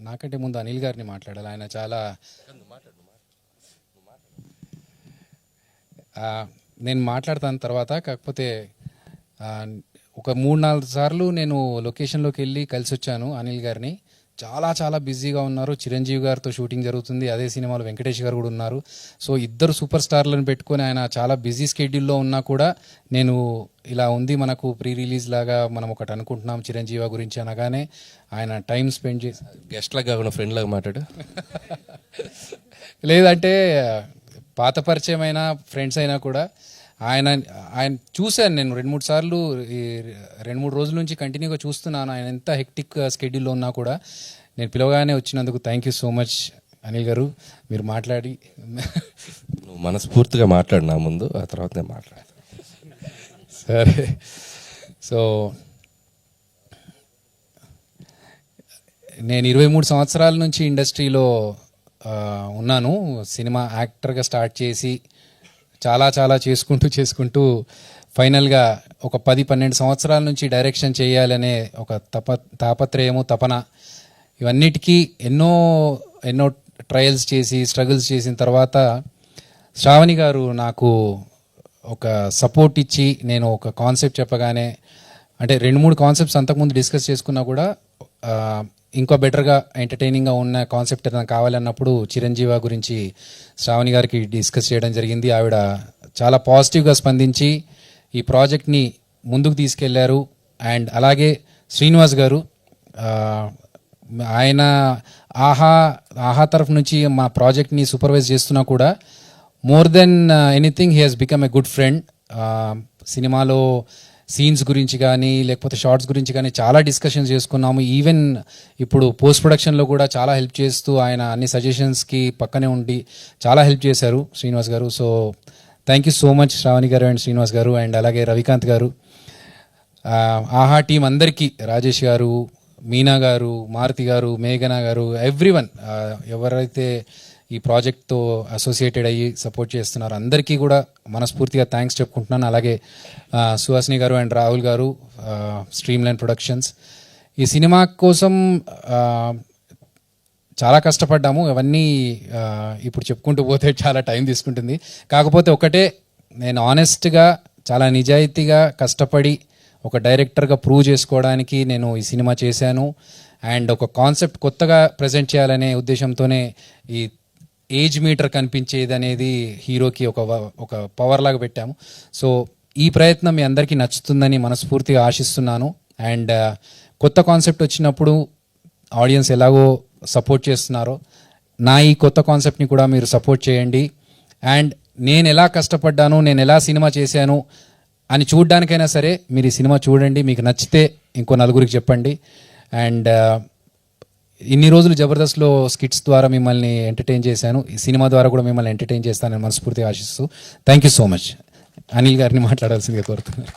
నాకంటే ముందు అనిల్ గారిని మాట్లాడాలి. ఆయన చాలా నేను మాట్లాడతాను తర్వాత. కాకపోతే ఒక 3-4 సార్లు నేను లొకేషన్లోకి వెళ్ళి కలిసి వచ్చాను అనిల్ గారిని. చాలా చాలా బిజీగా ఉన్నారు. చిరంజీవి గారితో షూటింగ్ జరుగుతుంది, అదే సినిమాలో వెంకటేష్ గారు కూడా ఉన్నారు. సో ఇద్దరు సూపర్ స్టార్లను పెట్టుకొని ఆయన చాలా బిజీ స్కెడ్యూల్లో ఉన్నా కూడా నేను ఇలా ఉంది మనకు ప్రీ రిలీజ్ లాగా మనం ఒకటి అనుకుంటున్నాం చిరంజీవి గురించి అనగానే ఆయన టైం స్పెండ్ చేసి గెస్ట్ లాగా కాకుండా ఫ్రెండ్ లాగా మాట్లాడు. లేదంటే పాత పరిచయం అయినా ఫ్రెండ్స్ అయినా కూడా ఆయన చూశాను నేను 2-3 సార్లు, ఈ 2-3 రోజుల నుంచి కంటిన్యూగా చూస్తున్నాను. ఆయన ఎంత హెక్టిక్ స్కెడ్యూల్లో ఉన్నా కూడా నేను పిలవగానే వచ్చినందుకు thank you so much Anil గారు. మీరు మాట్లాడి నువ్వు మనస్ఫూర్తిగా మాట్లాడు నా ముందు, ఆ తర్వాత నేను మాట్లాడతాను. సరే. సో నేను 23 సంవత్సరాల నుంచి ఇండస్ట్రీలో ఉన్నాను. సినిమా యాక్టర్గా స్టార్ట్ చేసి చాలా చాలా చేసుకుంటూ ఫైనల్గా ఒక 10-12 సంవత్సరాల నుంచి డైరెక్షన్ చేయాలనే ఒక తాపత్రయము, తపన, ఇవన్నిటికీ ఎన్నో ట్రయల్స్ చేసి స్ట్రగుల్స్ చేసిన తర్వాత శ్రావణి గారు నాకు ఒక సపోర్ట్ ఇచ్చి, నేను ఒక కాన్సెప్ట్ చెప్పగానే, అంటే 2-3 కాన్సెప్ట్స్ అంతకుముందు డిస్కస్ చేసుకున్నా కూడా ఇంకో బెటర్గా ఎంటర్టైనింగ్గా ఉన్న కాన్సెప్ట్ ఏదైనా కావాలన్నప్పుడు చిరంజీవి గురించి శ్రావణి గారికి డిస్కస్ చేయడం జరిగింది. ఆవిడ చాలా పాజిటివ్గా స్పందించి ఈ ప్రాజెక్ట్ని ముందుకు తీసుకెళ్లారు. అండ్ అలాగే శ్రీనివాస్ గారు, ఆయన ఆహా తరఫు నుంచి మా ప్రాజెక్ట్ని సూపర్వైజ్ చేస్తున్నా కూడా more than anything he has become a good friend. సినిమాలో సీన్స్ గురించి కానీ లేకపోతే షార్ట్స్ గురించి కానీ చాలా డిస్కషన్స్ చేసుకున్నాము. ఈవెన్ ఇప్పుడు పోస్ట్ ప్రొడక్షన్లో కూడా చాలా హెల్ప్ చేస్తూ ఆయన అన్ని సజెషన్స్కి పక్కనే ఉండి చాలా హెల్ప్ చేశారు Srinivas garu. So thank you so much Sravani garu and Srinivas గారు. అండ్ అలాగే రవికాంత్ గారు, ఆహా టీం అందరికీ, రాజేష్ గారు, మీనా గారు, మారుతి గారు, మేఘనా గారు, ఎవ్రీవన్ ఎవరైతే ఈ ప్రాజెక్ట్తో అసోసియేటెడ్ అయ్యి సపోర్ట్ చేస్తున్నారు అందరికీ కూడా మనస్ఫూర్తిగా థ్యాంక్స్ చెప్పుకుంటున్నాను. అలాగే సుహాసిని గారు అండ్ రాహుల్ గారు, స్ట్రీమ్ లైన్ ప్రొడక్షన్స్. ఈ సినిమా కోసం చాలా కష్టపడ్డాము. అవన్నీ ఇప్పుడు చెప్పుకుంటూ పోతే చాలా టైం తీసుకుంటుంది. కాకపోతే ఒకటే, నేను ఆనెస్ట్గా చాలా నిజాయితీగా కష్టపడి ఒక డైరెక్టర్గా ప్రూవ్ చేసుకోవడానికి నేను ఈ సినిమా చేశాను. అండ్ ఒక కాన్సెప్ట్ కొత్తగా ప్రజెంట్ చేయాలనే ఉద్దేశంతోనే ఈ ఏజ్ మీటర్ కనిపించేది అనేది హీరోకి ఒక పవర్ లాగా పెట్టాము. సో ఈ ప్రయత్నం మీ అందరికీ నచ్చుతుందని మనస్ఫూర్తిగా ఆశిస్తున్నాను. అండ్ కొత్త కాన్సెప్ట్ వచ్చినప్పుడు ఆడియన్స్ ఎలాగో సపోర్ట్ చేస్తున్నారో నా ఈ కొత్త కాన్సెప్ట్ని కూడా మీరు సపోర్ట్ చేయండి. అండ్ నేను ఎలా కష్టపడ్డాను, నేను ఎలా సినిమా చేశాను అని చూడడానికైనా సరే మీరు ఈ సినిమా చూడండి. మీకు నచ్చితే ఇంకో నలుగురికి చెప్పండి. అండ్ ఇన్ని రోజులు జబర్దస్త్లో స్కిట్స్ ద్వారా మిమ్మల్ని ఎంటర్టైన్ చేశాను, ఈ సినిమా ద్వారా కూడా మిమ్మల్ని ఎంటర్టైన్ చేస్తానని మనస్ఫూర్తిగా ఆశిస్తూ thank you so much. Anil గారిని మాట్లాడాల్సిందిగా కోరుతున్నాను.